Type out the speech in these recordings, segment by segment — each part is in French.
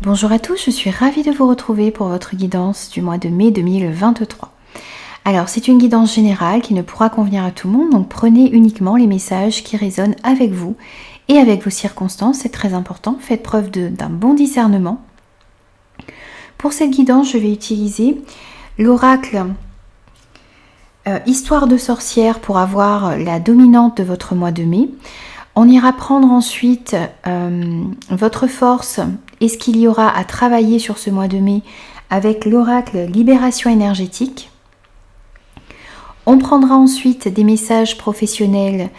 Bonjour à tous, je suis ravie de vous retrouver pour votre guidance du mois de mai 2023. Alors, c'est une guidance générale qui ne pourra convenir à tout le monde, donc prenez uniquement les messages qui résonnent avec vous et avec vos circonstances, c'est très important. Faites preuve d'un bon discernement. Pour cette guidance, je vais utiliser l'oracle Histoire de sorcière pour avoir la dominante de votre mois de mai. On ira prendre ensuite votre force et ce qu'il y aura à travailler sur ce mois de mai avec l'oracle Libération énergétique. On prendra ensuite des messages professionnels,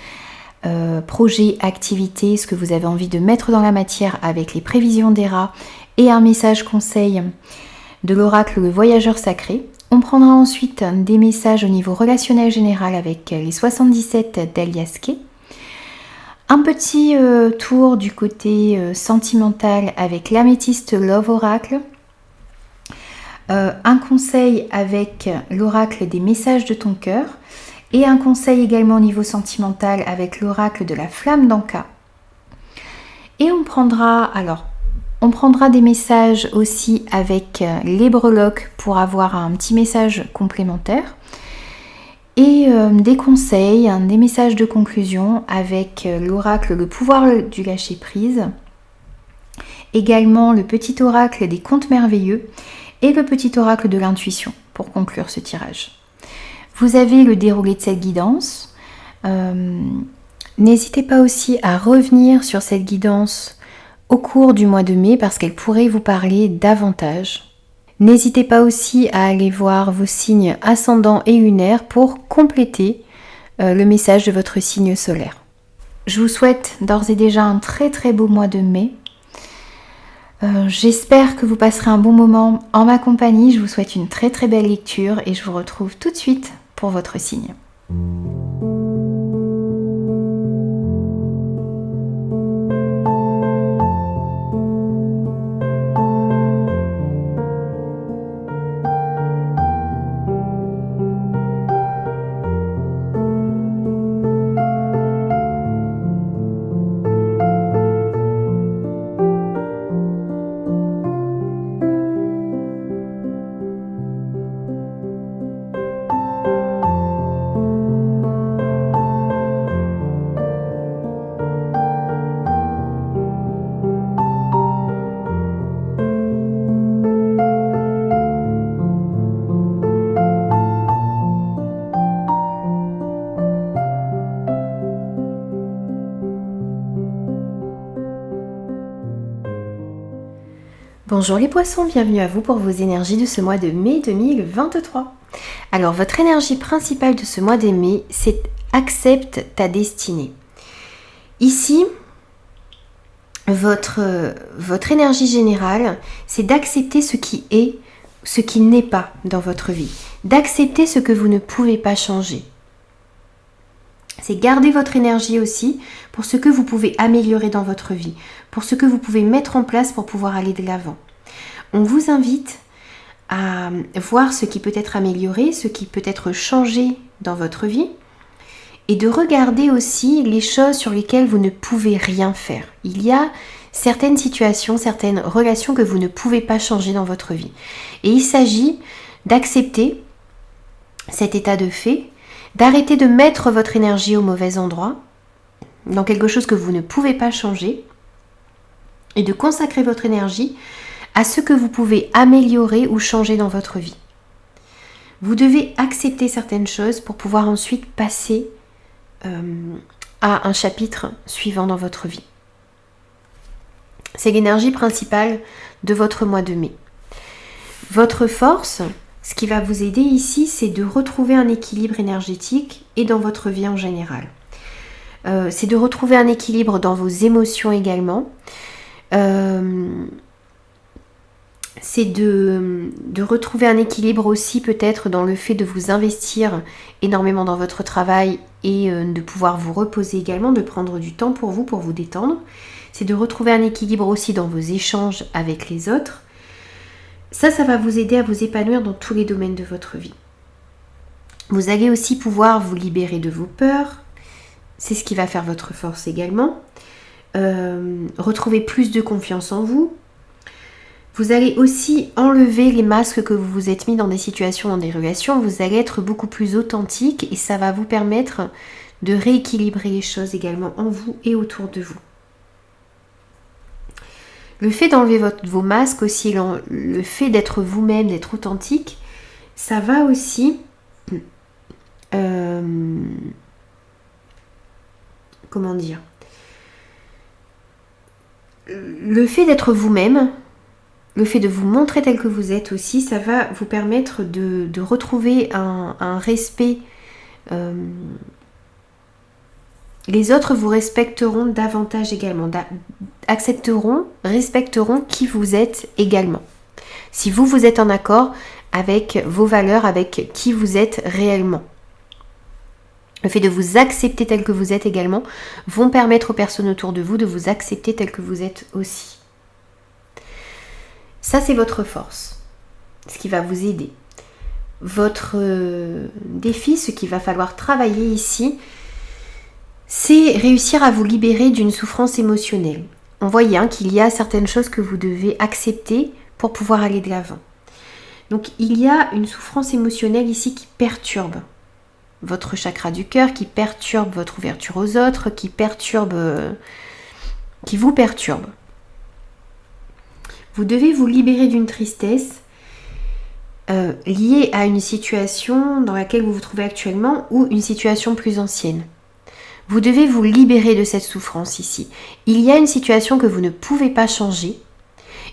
projets, activités, ce que vous avez envie de mettre dans la matière avec les prévisions d'Héra et un message conseil de l'oracle Le Voyageur Sacré. On prendra ensuite des messages au niveau relationnel général avec les 77 d'Elias Kay. Un petit tour du côté sentimental avec l'améthyste Love Oracle. Un conseil avec l'oracle des messages de ton cœur. Et un conseil également au niveau sentimental avec l'oracle de la flamme d'Anka. Et on prendra des messages aussi avec les breloques pour avoir un petit message complémentaire. Et des conseils, des messages de conclusion avec l'oracle Le pouvoir du lâcher prise. Également le petit oracle des contes merveilleux et le petit oracle de l'intuition pour conclure ce tirage. Vous avez le déroulé de cette guidance. N'hésitez pas aussi à revenir sur cette guidance au cours du mois de mai parce qu'elle pourrait vous parler davantage. N'hésitez pas aussi à aller voir vos signes ascendants et lunaires pour compléter le message de votre signe solaire. Je vous souhaite d'ores et déjà un très très beau mois de mai. J'espère que vous passerez un bon moment en ma compagnie. Je vous souhaite une très très belle lecture et je vous retrouve tout de suite pour votre signe. Bonjour les poissons, bienvenue à vous pour vos énergies de ce mois de mai 2023. Alors votre énergie principale de ce mois de mai, c'est accepte ta destinée. Ici, votre énergie générale, c'est d'accepter ce qui est, ce qui n'est pas dans votre vie. D'accepter ce que vous ne pouvez pas changer. C'est garder votre énergie aussi pour ce que vous pouvez améliorer dans votre vie, pour ce que vous pouvez mettre en place pour pouvoir aller de l'avant. On vous invite à voir ce qui peut être amélioré, ce qui peut être changé dans votre vie et de regarder aussi les choses sur lesquelles vous ne pouvez rien faire. Il y a certaines situations, certaines relations que vous ne pouvez pas changer dans votre vie. Et il s'agit d'accepter cet état de fait, d'arrêter de mettre votre énergie au mauvais endroit, dans quelque chose que vous ne pouvez pas changer, et de consacrer votre énergie à ce que vous pouvez améliorer ou changer dans votre vie. Vous devez accepter certaines choses pour pouvoir ensuite passer à un chapitre suivant dans votre vie. C'est l'énergie principale de votre mois de mai. Votre force, ce qui va vous aider ici, c'est de retrouver un équilibre énergétique et dans votre vie en général. C'est de retrouver un équilibre dans vos émotions également. C'est de retrouver un équilibre aussi peut-être dans le fait de vous investir énormément dans votre travail et de pouvoir vous reposer également, de prendre du temps pour vous détendre. C'est de retrouver un équilibre aussi dans vos échanges avec les autres. Ça va vous aider à vous épanouir dans tous les domaines de votre vie. Vous allez aussi pouvoir vous libérer de vos peurs. C'est ce qui va faire votre force également. Retrouver plus de confiance en vous. Vous allez aussi enlever les masques que vous vous êtes mis dans des situations, dans des relations. Vous allez être beaucoup plus authentique et ça va vous permettre de rééquilibrer les choses également en vous et autour de vous. Le fait d'enlever vos masques aussi, le fait d'être vous-même, d'être authentique, ça va aussi comment dire, le fait d'être vous-même, le fait de vous montrer tel que vous êtes aussi, ça va vous permettre de retrouver un respect. Les autres vous respecteront davantage également, accepteront, respecteront qui vous êtes également. Si vous êtes en accord avec vos valeurs, avec qui vous êtes réellement. Le fait de vous accepter tel que vous êtes également vont permettre aux personnes autour de vous de vous accepter tel que vous êtes aussi. Ça, c'est votre force, ce qui va vous aider. Votre défi, ce qu'il va falloir travailler ici, c'est réussir à vous libérer d'une souffrance émotionnelle. On voit qu'il y a certaines choses que vous devez accepter pour pouvoir aller de l'avant. Donc, il y a une souffrance émotionnelle ici qui perturbe votre chakra du cœur, qui perturbe votre ouverture aux autres, qui vous perturbe. Vous devez vous libérer d'une tristesse liée à une situation dans laquelle vous vous trouvez actuellement ou une situation plus ancienne. Vous devez vous libérer de cette souffrance ici. Il y a une situation que vous ne pouvez pas changer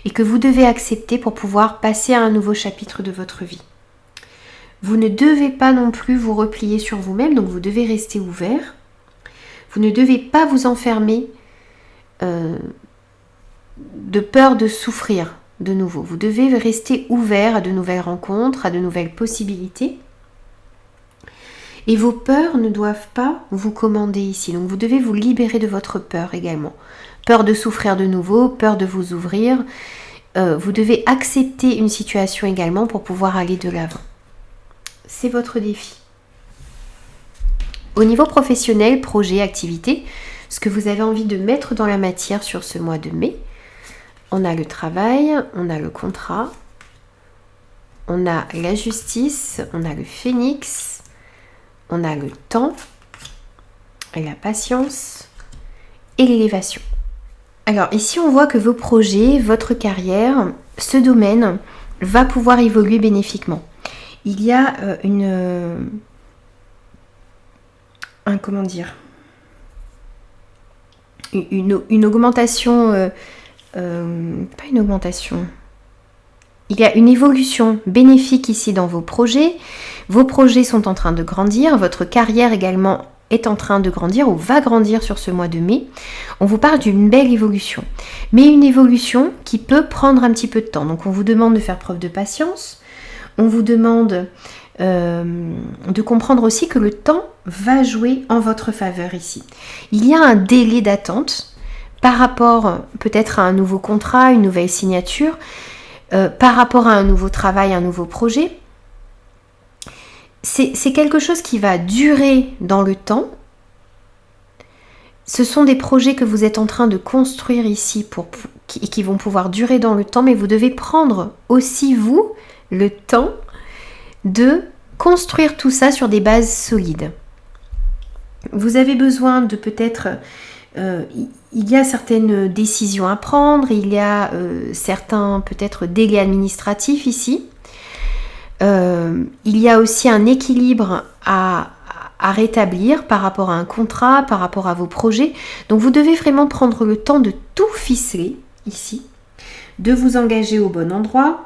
et que vous devez accepter pour pouvoir passer à un nouveau chapitre de votre vie. Vous ne devez pas non plus vous replier sur vous-même, donc vous devez rester ouvert. Vous ne devez pas vous enfermer de peur de souffrir de nouveau. Vous devez rester ouvert à de nouvelles rencontres, à de nouvelles possibilités. Et vos peurs ne doivent pas vous commander ici. Donc vous devez vous libérer de votre peur également. Peur de souffrir de nouveau, peur de vous ouvrir. Vous devez accepter une situation également pour pouvoir aller de l'avant. C'est votre défi. Au niveau professionnel, projet, activité, ce que vous avez envie de mettre dans la matière sur ce mois de mai, on a le travail, on a le contrat, on a la justice, on a le phénix, on a le temps, la patience et l'élévation. Alors ici on voit que vos projets, votre carrière, ce domaine va pouvoir évoluer bénéfiquement. Il y a une augmentation, pas une augmentation, il y a une évolution bénéfique ici dans vos projets. Vos projets sont en train de grandir, votre carrière également est en train de grandir ou va grandir sur ce mois de mai. On vous parle d'une belle évolution, mais une évolution qui peut prendre un petit peu de temps. Donc on vous demande de faire preuve de patience. On vous demande de comprendre aussi que le temps va jouer en votre faveur ici. Il y a un délai d'attente par rapport peut-être à un nouveau contrat, une nouvelle signature, par rapport à un nouveau travail, un nouveau projet. C'est quelque chose qui va durer dans le temps. Ce sont des projets que vous êtes en train de construire ici qui vont pouvoir durer dans le temps, mais vous devez prendre aussi, vous, le temps de construire tout ça sur des bases solides. Vous avez besoin de peut-être... il y a certaines décisions à prendre, il y a certains peut-être délais administratifs ici. Il y a aussi un équilibre à rétablir par rapport à un contrat, par rapport à vos projets. Donc vous devez vraiment prendre le temps de tout ficeler ici, de vous engager au bon endroit,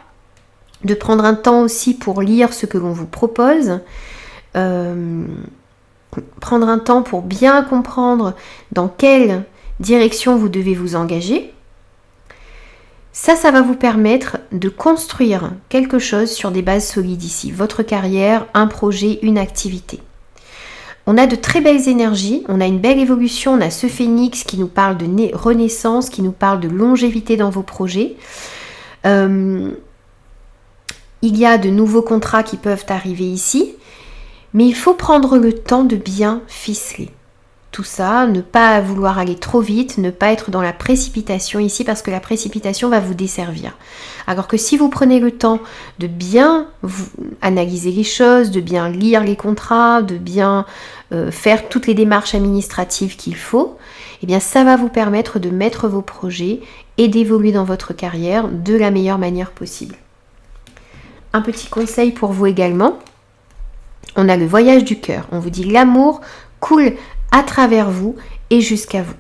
de prendre un temps aussi pour lire ce que l'on vous propose, prendre un temps pour bien comprendre dans quelle direction vous devez vous engager. Ça va vous permettre de construire quelque chose sur des bases solides ici. Votre carrière, un projet, une activité. On a de très belles énergies, on a une belle évolution, on a ce phénix qui nous parle de renaissance, qui nous parle de longévité dans vos projets. Il y a de nouveaux contrats qui peuvent arriver ici, mais il faut prendre le temps de bien ficeler tout ça, ne pas vouloir aller trop vite, ne pas être dans la précipitation ici parce que la précipitation va vous desservir. Alors que si vous prenez le temps de bien analyser les choses, de bien lire les contrats, de bien faire toutes les démarches administratives qu'il faut, eh bien ça va vous permettre de mettre vos projets et d'évoluer dans votre carrière de la meilleure manière possible. Un petit conseil pour vous également, on a le voyage du cœur. On vous dit l'amour coule à travers vous et jusqu'à vous.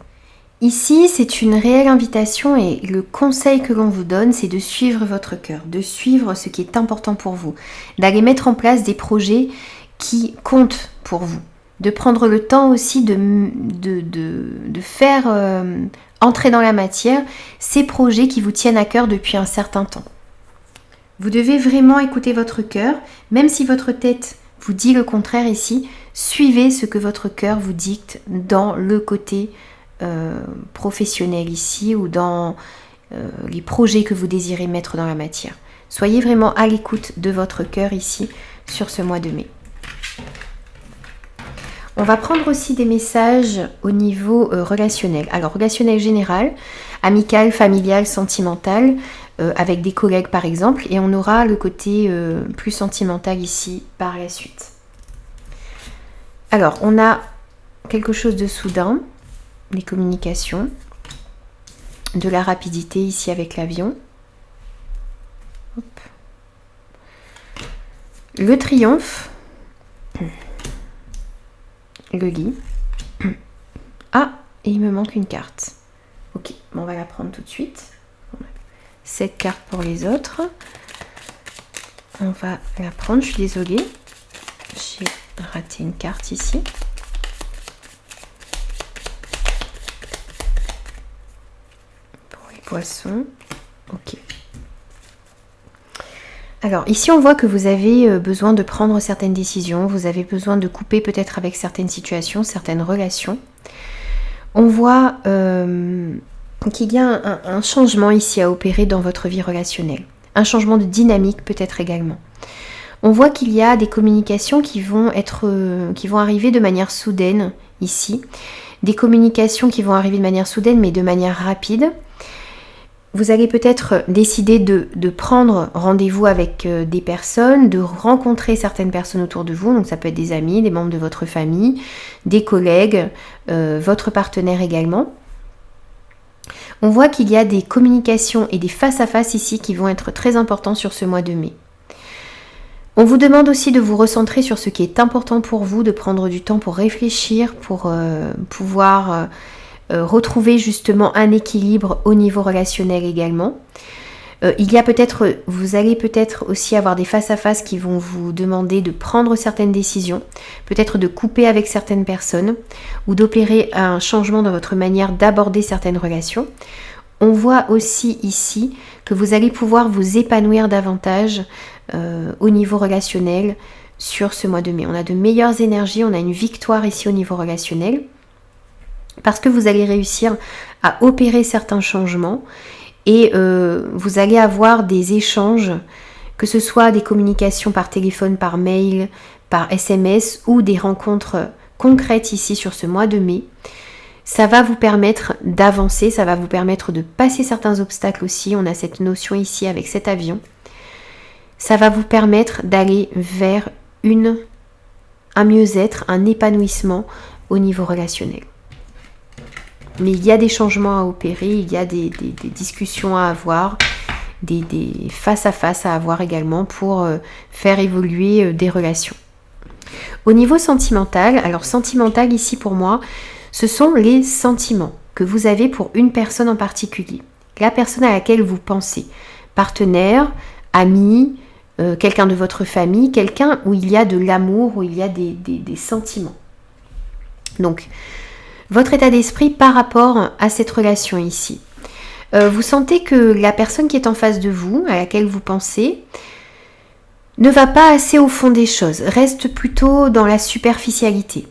Ici, c'est une réelle invitation et le conseil que l'on vous donne, c'est de suivre votre cœur, de suivre ce qui est important pour vous, d'aller mettre en place des projets qui comptent pour vous, de prendre le temps aussi de faire entrer dans la matière ces projets qui vous tiennent à cœur depuis un certain temps. Vous devez vraiment écouter votre cœur, même si votre tête vous dit le contraire ici, suivez ce que votre cœur vous dicte dans le côté professionnel ici ou dans les projets que vous désirez mettre dans la matière. Soyez vraiment à l'écoute de votre cœur ici sur ce mois de mai. On va prendre aussi des messages au niveau relationnel. Alors relationnel général, amical, familial, sentimental, avec des collègues par exemple, et on aura le côté plus sentimental ici par la suite. Alors on a quelque chose de soudain, les communications, de la rapidité ici avec l'avion. Le triomphe, le lit. Ah, et il me manque une carte. Ok, bon, on va la prendre tout de suite. Cette carte pour les autres. On va la prendre, je suis désolée. J'ai raté une carte ici. Pour les poissons. Ok. Alors ici on voit que vous avez besoin de prendre certaines décisions, vous avez besoin de couper peut-être avec certaines situations, certaines relations. On voit qu'il y a un changement ici à opérer dans votre vie relationnelle, un changement de dynamique peut-être également. On voit qu'il y a des communications qui vont arriver de manière soudaine ici, des communications qui vont arriver de manière soudaine mais de manière rapide. Vous allez peut-être décider de prendre rendez-vous avec des personnes, de rencontrer certaines personnes autour de vous. Donc ça peut être des amis, des membres de votre famille, des collègues, votre partenaire également. On voit qu'il y a des communications et des face-à-face ici qui vont être très importants sur ce mois de mai. On vous demande aussi de vous recentrer sur ce qui est important pour vous, de prendre du temps pour réfléchir, pour pouvoir retrouver justement un équilibre au niveau relationnel également. Vous allez peut-être aussi avoir des face-à-face qui vont vous demander de prendre certaines décisions, peut-être de couper avec certaines personnes ou d'opérer un changement dans votre manière d'aborder certaines relations. On voit aussi ici que vous allez pouvoir vous épanouir davantage au niveau relationnel sur ce mois de mai. On a de meilleures énergies, on a une victoire ici au niveau relationnel parce que vous allez réussir à opérer certains changements et vous allez avoir des échanges, que ce soit des communications par téléphone, par mail, par SMS ou des rencontres concrètes ici sur ce mois de mai. Ça va vous permettre d'avancer, ça va vous permettre de passer certains obstacles aussi. On a cette notion ici avec cet avion. Ça va vous permettre d'aller vers un mieux-être, un épanouissement au niveau relationnel. Mais il y a des changements à opérer, il y a des discussions à avoir, des face-à-face à avoir également pour faire évoluer des relations. Au niveau sentimental, alors sentimental ici pour moi, ce sont les sentiments que vous avez pour une personne en particulier. La personne à laquelle vous pensez, partenaire, ami, quelqu'un de votre famille, quelqu'un où il y a de l'amour, où il y a des sentiments. Donc, votre état d'esprit par rapport à cette relation ici. Vous sentez que la personne qui est en face de vous, à laquelle vous pensez, ne va pas assez au fond des choses, reste plutôt dans la superficialité.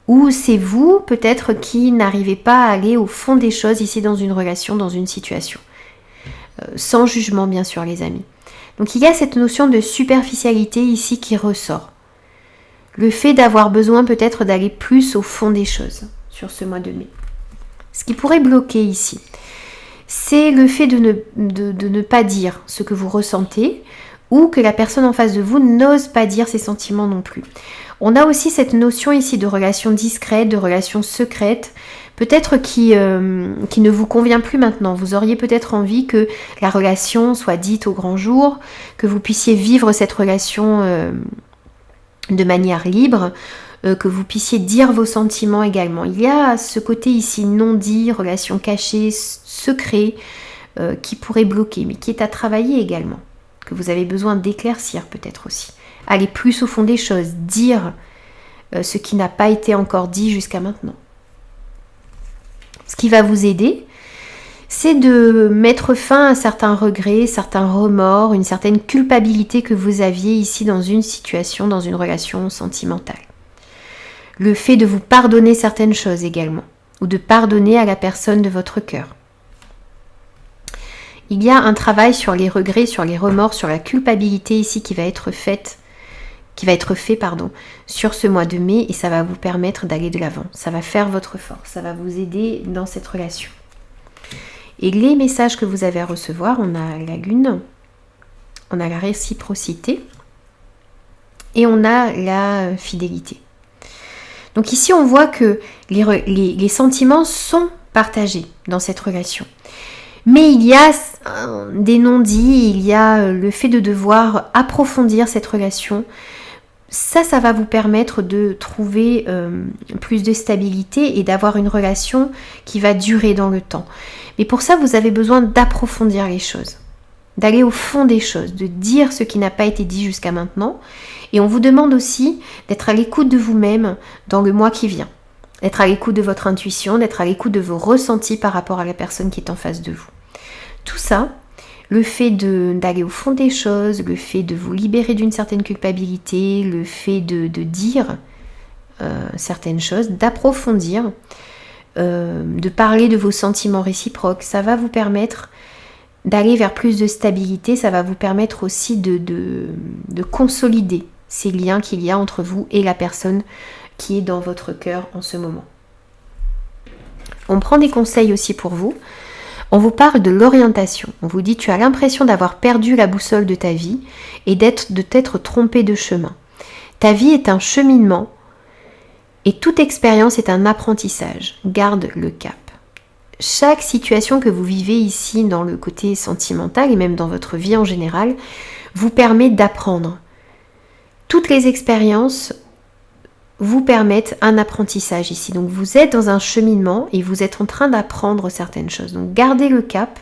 Ou c'est vous peut-être qui n'arrivez pas à aller au fond des choses ici dans une relation, dans une situation. Sans jugement bien sûr les amis. Donc il y a cette notion de superficialité ici qui ressort. Le fait d'avoir besoin peut-être d'aller plus au fond des choses. sur ce mois de mai. Ce qui pourrait bloquer ici, c'est le fait de ne pas dire ce que vous ressentez ou que la personne en face de vous n'ose pas dire ses sentiments non plus. On a aussi cette notion ici de relation discrète, de relation secrète, peut-être qui ne vous convient plus maintenant. Vous auriez peut-être envie que la relation soit dite au grand jour, que vous puissiez vivre cette relation de manière libre, que vous puissiez dire vos sentiments également. Il y a ce côté ici non dit, relation cachée, secret, qui pourrait bloquer, mais qui est à travailler également, que vous avez besoin d'éclaircir peut-être aussi. Aller plus au fond des choses, dire ce qui n'a pas été encore dit jusqu'à maintenant. Ce qui va vous aider, c'est de mettre fin à certains regrets, certains remords, une certaine culpabilité que vous aviez ici dans une situation, dans une relation sentimentale. Le fait de vous pardonner certaines choses également, ou de pardonner à la personne de votre cœur. Il y a un travail sur les regrets, sur les remords, sur la culpabilité ici qui va être fait sur ce mois de mai, et ça va vous permettre d'aller de l'avant. Ça va faire votre force, ça va vous aider dans cette relation. Et les messages que vous avez à recevoir, on a la lune, on a la réciprocité et on a la fidélité. Donc ici, on voit que les sentiments sont partagés dans cette relation. Mais il y a des non-dits, il y a le fait de devoir approfondir cette relation. Ça va vous permettre de trouver plus de stabilité et d'avoir une relation qui va durer dans le temps. Mais pour ça, vous avez besoin d'approfondir les choses, d'aller au fond des choses, de dire ce qui n'a pas été dit jusqu'à maintenant. Et on vous demande aussi d'être à l'écoute de vous-même dans le mois qui vient, d'être à l'écoute de votre intuition, d'être à l'écoute de vos ressentis par rapport à la personne qui est en face de vous. Tout ça, le fait d'aller au fond des choses, le fait de vous libérer d'une certaine culpabilité, le fait de dire certaines choses, d'approfondir, de parler de vos sentiments réciproques, ça va vous permettre d'aller vers plus de stabilité, ça va vous permettre aussi de consolider ces liens qu'il y a entre vous et la personne qui est dans votre cœur en ce moment. On prend des conseils aussi pour vous. On vous parle de l'orientation. On vous dit tu as l'impression d'avoir perdu la boussole de ta vie et de t'être trompé de chemin. Ta vie est un cheminement et toute expérience est un apprentissage. Garde le cap. Chaque situation que vous vivez ici dans le côté sentimental et même dans votre vie en général vous permet d'apprendre. Toutes les expériences vous permettent un apprentissage ici. Donc vous êtes dans un cheminement et vous êtes en train d'apprendre certaines choses. Donc gardez le cap,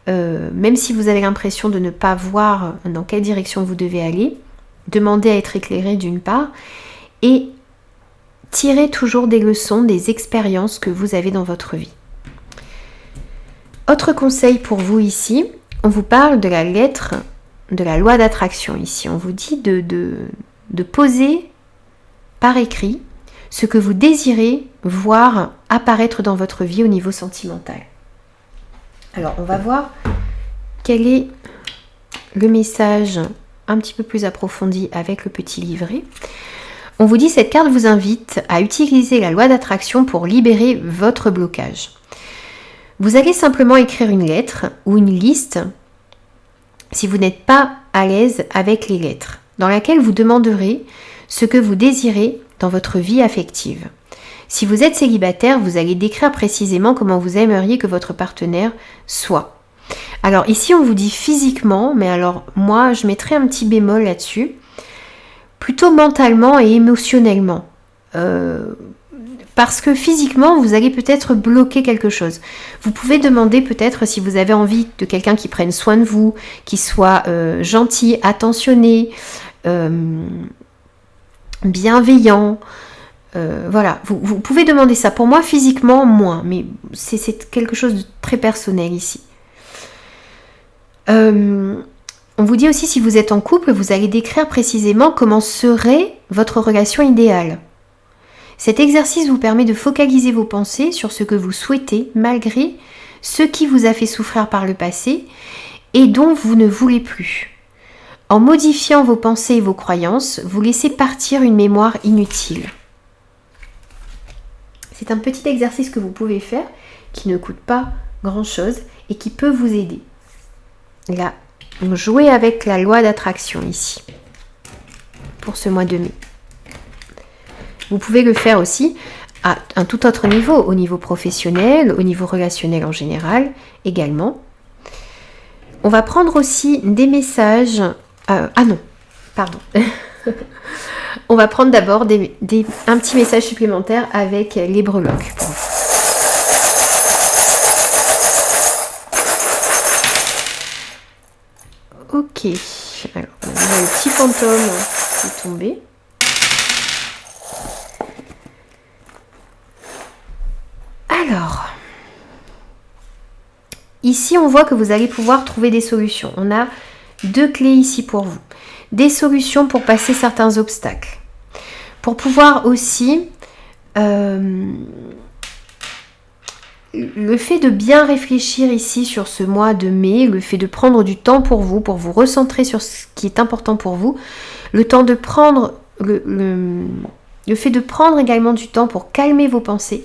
même si vous avez l'impression de ne pas voir dans quelle direction vous devez aller, demandez à être éclairé d'une part et tirez toujours des leçons, des expériences que vous avez dans votre vie. Autre conseil pour vous ici, on vous parle de la lettre de la loi d'attraction ici. On vous dit de poser par écrit ce que vous désirez voir apparaître dans votre vie au niveau sentimental. Alors, on va voir quel est le message un petit peu plus approfondi avec le petit livret. On vous dit cette carte vous invite à utiliser la loi d'attraction pour libérer votre blocage. Vous allez simplement écrire une lettre ou une liste si vous n'êtes pas à l'aise avec les lettres, dans laquelle vous demanderez ce que vous désirez dans votre vie affective. Si vous êtes célibataire, vous allez décrire précisément comment vous aimeriez que votre partenaire soit. Alors ici, on vous dit physiquement, mais alors moi, je mettrais un petit bémol là-dessus, plutôt mentalement et émotionnellement. Parce que physiquement, vous allez peut-être bloquer quelque chose. Vous pouvez demander peut-être si vous avez envie de quelqu'un qui prenne soin de vous, qui soit gentil, attentionné, bienveillant. Voilà, vous pouvez demander ça. Pour moi, physiquement, moins, mais c'est quelque chose de très personnel ici. On vous dit aussi, si vous êtes en couple, vous allez décrire précisément comment serait votre relation idéale. Cet exercice vous permet de focaliser vos pensées sur ce que vous souhaitez, malgré ce qui vous a fait souffrir par le passé et dont vous ne voulez plus. En modifiant vos pensées et vos croyances, vous laissez partir une mémoire inutile. C'est un petit exercice que vous pouvez faire qui ne coûte pas grand-chose et qui peut vous aider. Là, on joue avec la loi d'attraction ici pour ce mois de mai. Vous pouvez le faire aussi à un tout autre niveau, au niveau professionnel, au niveau relationnel en général également. On va prendre aussi des messages... ah non, pardon. On va prendre d'abord un petit message supplémentaire avec les breloques. Ok, alors le petit fantôme est tombé. Alors, ici on voit que vous allez pouvoir trouver des solutions. On a 2 clés ici pour vous. Des solutions pour passer certains obstacles. Pour pouvoir aussi... le fait de bien réfléchir ici sur ce mois de mai, le fait de prendre du temps pour vous recentrer sur ce qui est important pour vous, le temps de prendre, le fait de prendre également du temps pour calmer vos pensées,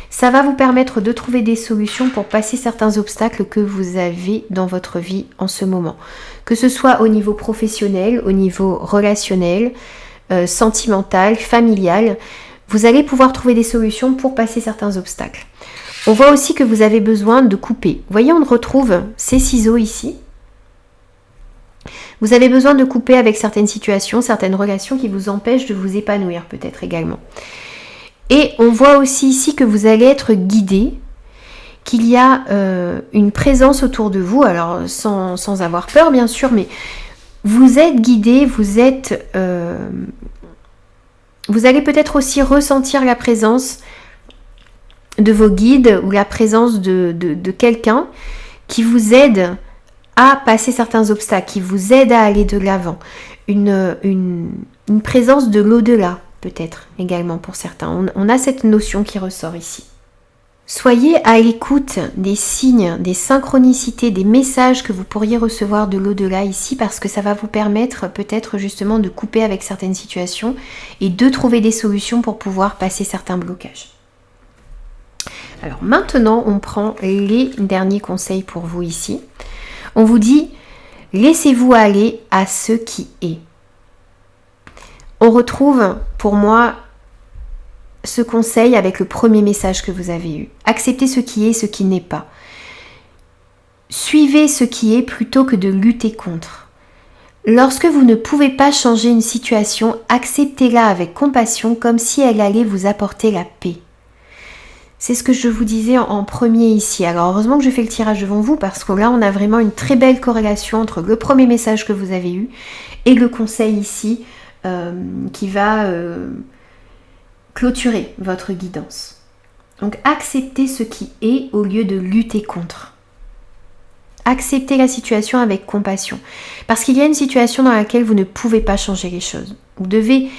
ça va vous permettre de trouver des solutions pour passer certains obstacles que vous avez dans votre vie en ce moment. Que ce soit au niveau professionnel, au niveau relationnel, sentimental, familial, vous allez pouvoir trouver des solutions pour passer certains obstacles. On voit aussi que vous avez besoin de couper. Vous voyez, on retrouve ces ciseaux ici. Vous avez besoin de couper avec certaines situations, certaines relations qui vous empêchent de vous épanouir peut-être également. Et on voit aussi ici que vous allez être guidé, qu'il y a une présence autour de vous, alors sans avoir peur bien sûr, mais vous êtes guidé, vous allez peut-être aussi ressentir la présence de vos guides ou la présence de quelqu'un qui vous aide à passer certains obstacles, qui vous aide à aller de l'avant. Une présence de l'au-delà peut-être également pour certains. On a cette notion qui ressort ici. Soyez à l'écoute des signes, des synchronicités, des messages que vous pourriez recevoir de l'au-delà ici parce que ça va vous permettre peut-être justement de couper avec certaines situations et de trouver des solutions pour pouvoir passer certains blocages. Alors maintenant, on prend les derniers conseils pour vous ici. On vous dit, laissez-vous aller à ce qui est. On retrouve, pour moi, ce conseil avec le premier message que vous avez eu. Acceptez ce qui est et ce qui n'est pas. Suivez ce qui est plutôt que de lutter contre. Lorsque vous ne pouvez pas changer une situation, acceptez-la avec compassion comme si elle allait vous apporter la paix. C'est ce que je vous disais en premier ici. Alors heureusement que je fais le tirage devant vous parce que là on a vraiment une très belle corrélation entre le premier message que vous avez eu et le conseil ici qui va clôturer votre guidance. Donc acceptez ce qui est au lieu de lutter contre. Acceptez la situation avec compassion. Parce qu'il y a une situation dans laquelle vous ne pouvez pas changer les choses. Vous devez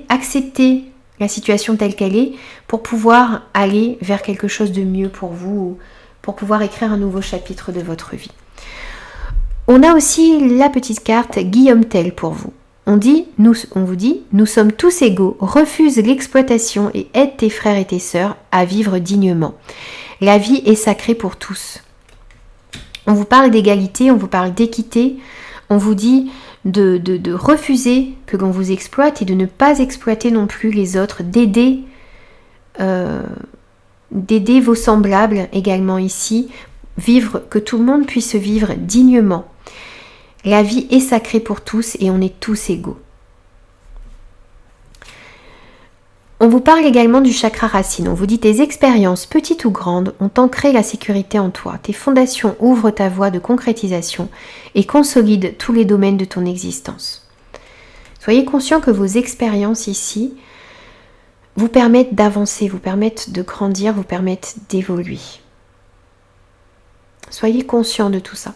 accepter la situation telle qu'elle est pour pouvoir aller vers quelque chose de mieux pour vous, pour pouvoir écrire un nouveau chapitre de votre vie. On a aussi la petite carte Guillaume Tell pour vous. On vous dit, nous sommes tous égaux, refuse l'exploitation et aide tes frères et tes sœurs à vivre dignement. La vie est sacrée pour tous. On vous parle d'égalité, on vous parle d'équité, on vous dit de refuser que l'on vous exploite et de ne pas exploiter non plus les autres, d'aider vos semblables également ici, que tout le monde puisse vivre dignement. La vie est sacrée pour tous et on est tous égaux. On vous parle également du chakra racine. On vous dit tes expériences, petites ou grandes, ont ancré la sécurité en toi. Tes fondations ouvrent ta voie de concrétisation et consolident tous les domaines de ton existence. Soyez conscient que vos expériences ici vous permettent d'avancer, vous permettent de grandir, vous permettent d'évoluer. Soyez conscient de tout ça.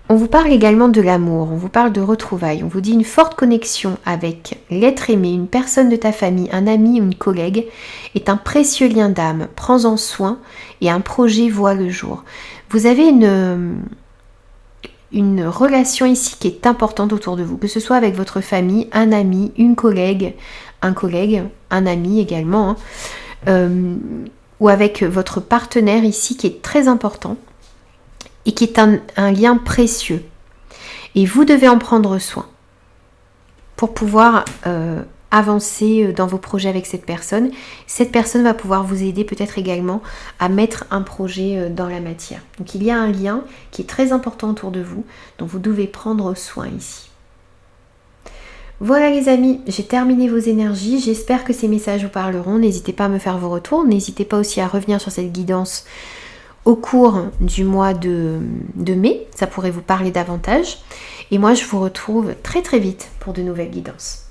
On vous parle également de l'amour, on vous parle de retrouvailles, on vous dit une forte connexion avec l'être aimé, une personne de ta famille, un ami ou une collègue est un précieux lien d'âme. Prends-en soin et un projet voit le jour. Vous avez une relation ici qui est importante autour de vous, que ce soit avec votre famille, un ami, une collègue, un ami également, ou avec votre partenaire ici qui est très important et qui est un lien précieux. Et vous devez en prendre soin pour pouvoir avancer dans vos projets avec cette personne. Cette personne va pouvoir vous aider peut-être également à mettre un projet dans la matière. Donc il y a un lien qui est très important autour de vous, dont vous devez prendre soin ici. Voilà les amis, j'ai terminé vos énergies. J'espère que ces messages vous parleront. N'hésitez pas à me faire vos retours. N'hésitez pas aussi à revenir sur cette guidance au cours du mois de mai. Ça pourrait vous parler davantage. Et moi, je vous retrouve très très vite pour de nouvelles guidances.